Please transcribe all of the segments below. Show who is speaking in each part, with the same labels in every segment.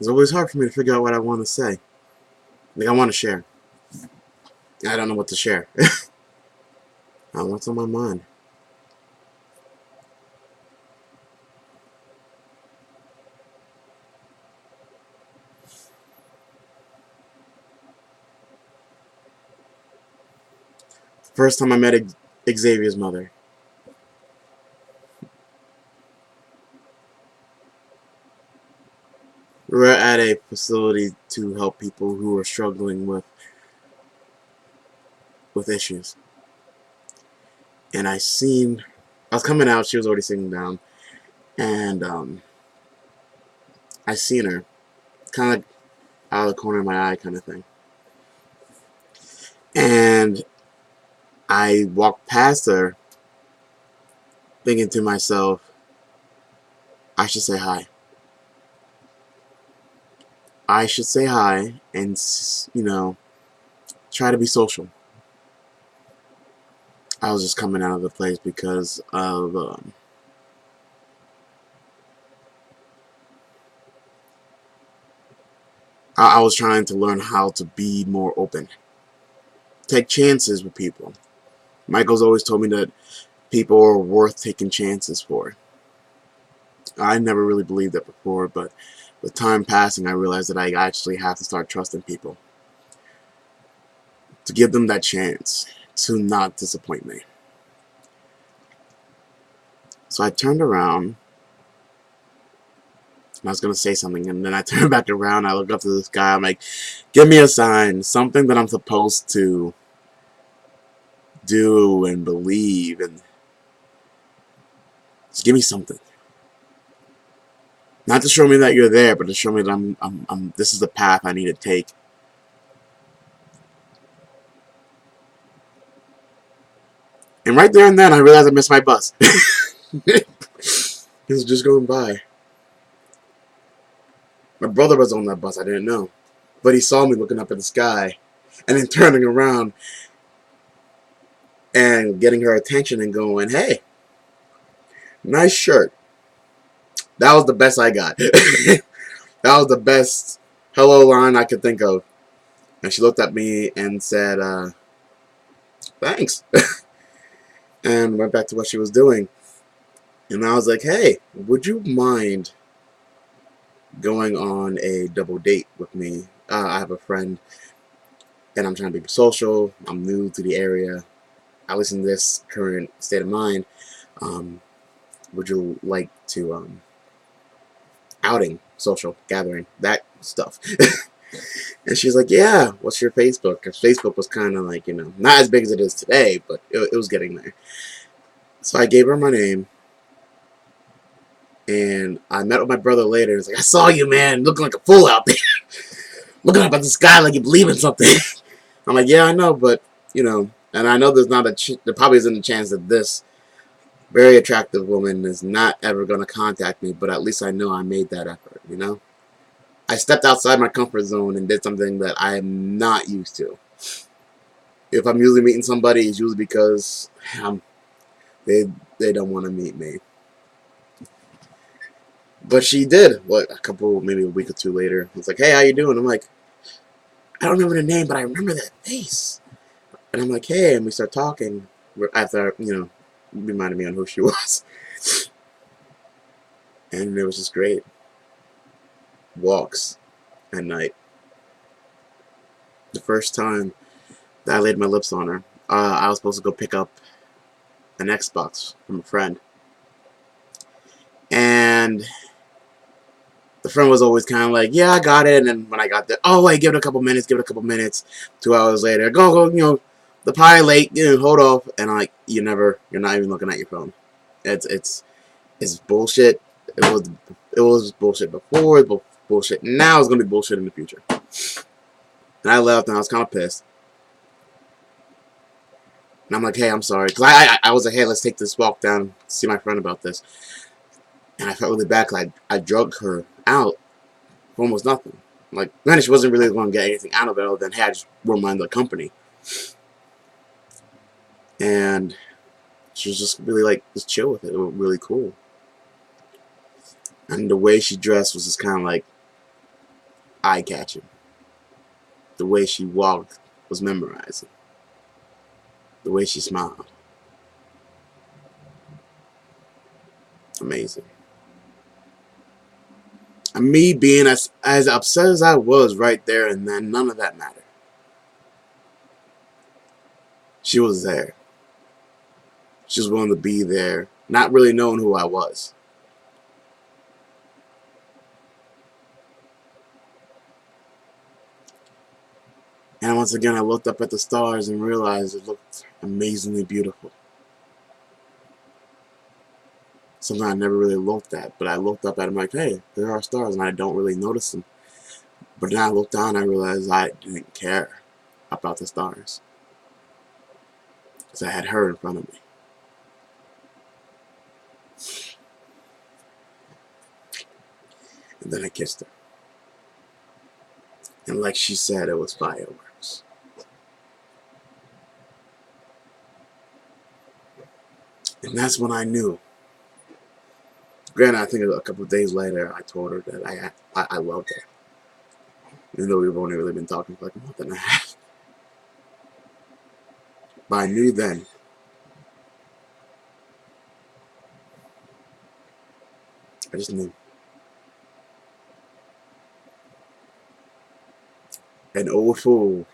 Speaker 1: It's always hard for me to figure out what I want to say. Like, I want to share. I don't know what to share. What's on my mind? First time I met Xavier's mother. We were at a facility to help people who are struggling with issues. And I was coming out, she was already sitting down, and I seen her, kind of like out of the corner of my eye kind of thing. And I walked past her, thinking to myself, I should say hi. I should say hi and, try to be social. I was just coming out of the place because of I was trying to learn how to be more open, take chances with people. Michael's always told me that people are worth taking chances for. I never really believed that before, but with time passing, I realized that I actually have to start trusting people, to give them that chance to not disappoint me. So I turned around, and I was going to say something, and then I turned back around, I look up to the sky, I'm like, give me a sign, something that I'm supposed to do and believe, and just give me something. Not to show me that you're there, but to show me that this is the path I need to take. And right there and then, I realized I missed my bus. It was just going by. My brother was on that bus, I didn't know. But he saw me looking up at the sky, and then turning around and getting her attention and going, hey, nice shirt. That was the best I got. That was the best hello line I could think of. And she looked at me and said, thanks. And went back to what she was doing. And I was like, hey, would you mind going on a double date with me? I have a friend, and I'm trying to be social. I'm new to the area, at least in this current state of mind. Um, would you like to outing, social gathering, that stuff? And she's like, yeah, what's your Facebook? Because Facebook was kind of like, not as big as it is today, but it was getting there. So I gave her my name, and I met with my brother later. He's like, I saw you, man, looking like a fool out there. Looking up at the sky like you believe in something. I'm like, yeah, I know, but, and I know there probably isn't a chance that this very attractive woman is not ever going to contact me, but at least I know I made that effort. I stepped outside my comfort zone and did something that I am not used to. If I'm usually meeting somebody, it's usually because they don't want to meet me. But she did. Maybe a week or two later. It's like, hey, how you doing? I'm like, I don't remember the name, but I remember that face. And I'm like, hey, and we start talking after, reminded me on who she was. And it was just great. Walks at night. The first time that I laid my lips on her, I was supposed to go pick up an Xbox from a friend. And the friend was always kind of like, yeah, I got it. And then when I got there, oh, wait, give it a couple minutes, 2 hours later, go, the pie late, hold off. And I'm like, you're not even looking at your phone. It's bullshit. It was bullshit before, it's bullshit now, it's going to be bullshit in the future. And I left, and I was kind of pissed. And I'm like, hey, I'm sorry. Because I was like, hey, let's take this walk down, see my friend about this. And I felt really bad because I drugged her out for almost nothing. Like, granted, she wasn't really going to get anything out of it other than, hey, I just wouldn't mind the company. And she was just really, like, just chill with it. It was really cool. And the way she dressed was just kind of like, eye-catching. The way she walked was memorizing. The way she smiled, amazing. And me being as upset as I was right there and then, none of that mattered. She was there. She was willing to be there, not really knowing who I was. And once again, I looked up at the stars and realized it looked amazingly beautiful. Something I never really looked at, but I looked up at them like, hey, there are stars, and I don't really notice them. But then I looked down and I realized I didn't care about the stars. Because I had her in front of me. And then I kissed her. And like she said, it was fireworks. And that's when I knew. Granted, I think a couple of days later, I told her that I loved her. Even though we've only really been talking for like a month and a half. But I knew then. I just knew. An old fool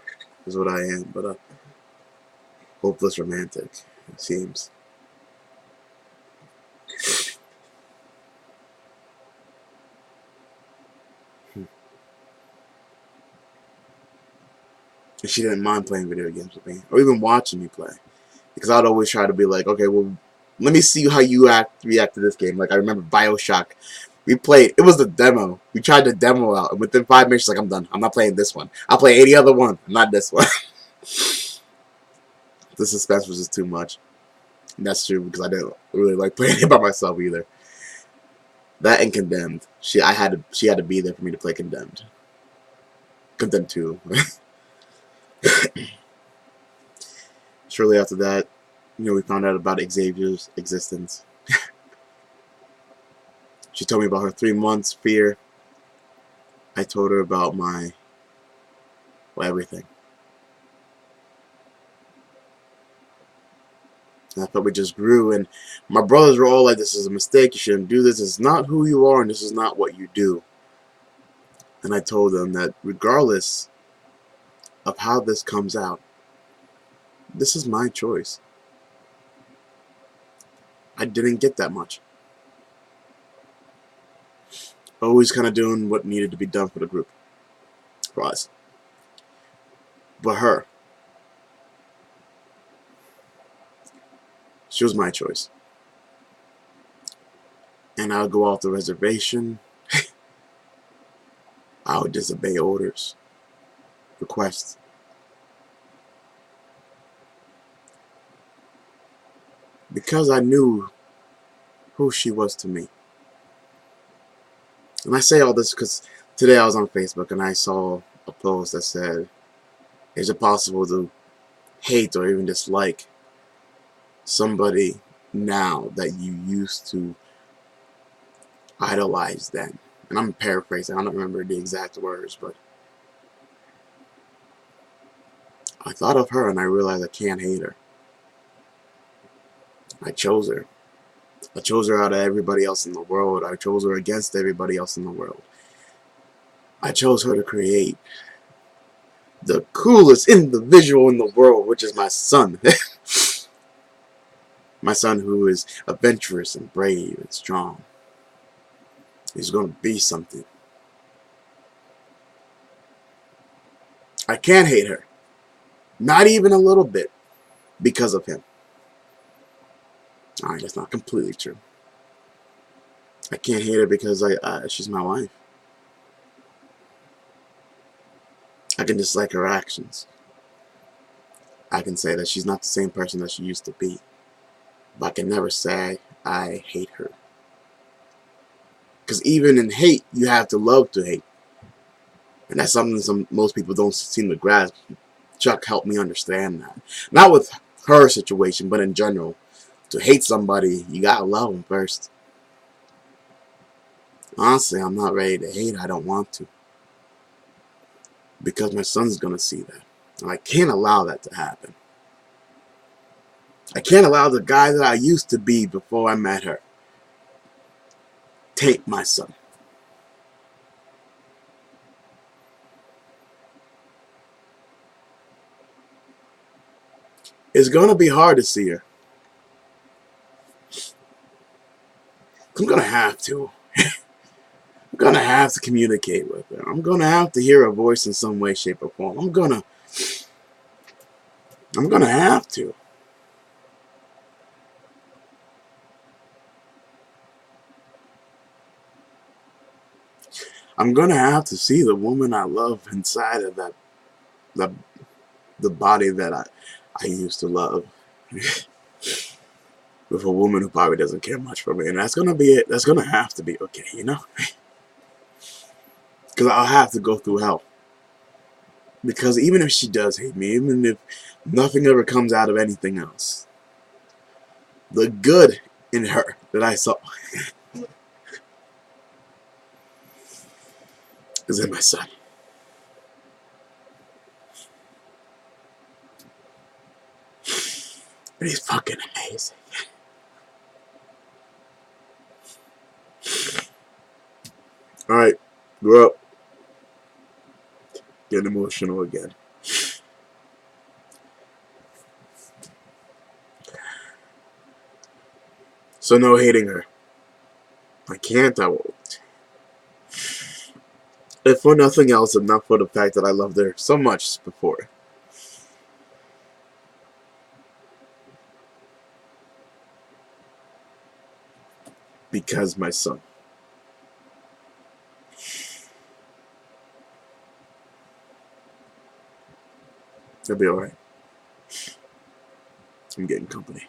Speaker 1: is what I am, but a hopeless romantic, it seems. And she didn't mind playing video games with me, or even watching me play. Because I'd always try to be like, okay, well, let me see how you react to this game. Like, I remember Bioshock. We played, it was the demo. We tried the demo out, and within 5 minutes, she's like, I'm done. I'm not playing this one. I'll play any other one, not this one. The suspense was just too much. And that's true, because I didn't really like playing it by myself either. That and Condemned. She had to be there for me to play Condemned. Condemned 2. Shortly after that, we found out about Xavier's existence. She told me about her 3 months fear. I told her about everything. And I thought we just grew, and my brothers were all like, this is a mistake, you shouldn't do this, it's not who you are, and this is not what you do. And I told them that regardless of how this comes out, this is my choice. I didn't get that much. Always kind of doing what needed to be done for the group. For us. But her. She was my choice. And I would go off the reservation. I would disobey orders. Requests. Because I knew who she was to me. And I say all this because today I was on Facebook and I saw a post that said, is it possible to hate or even dislike somebody now that you used to idolize then? And I'm paraphrasing, I don't remember the exact words, but I thought of her and I realized I can't hate her. I chose her. I chose her out of everybody else in the world. I chose her against everybody else in the world. I chose her to create the coolest individual in the world, which is my son. My son who is adventurous and brave and strong. He's going to be something. I can't hate her. Not even a little bit. Because of him. Alright, that's not completely true. I can't hate her because she's my wife. I can dislike her actions. I can say that she's not the same person that she used to be. But I can never say I hate her. Because even in hate, you have to love to hate. And that's something most people don't seem to grasp. Chuck helped me understand that. Not with her situation, but in general. To hate somebody, you gotta love them first. Honestly, I'm not ready to hate. I don't want to. because my son's going to see that. And I can't allow that to happen. I can't allow the guy that I used to be before I met her take my son. It's going to be hard to see her. I'm going to have to. I'm going to have to communicate with her. I'm going to have to hear her voice in some way, shape, or form. I'm going to have to. I'm going to have to see the woman I love inside of the body that I used to love. With a woman who probably doesn't care much for me. And that's going to be it. That's going to have to be okay, you know? Because I'll have to go through hell. Because even if she does hate me, even if nothing ever comes out of anything else, the good in her that I saw is in my son. And he's fucking amazing. Alright, grow up. Getting emotional again. So no hating her. I can't, I won't. If for nothing else, if not for the fact that I loved her so much before. Because my son. He'll be alright. I'm getting company.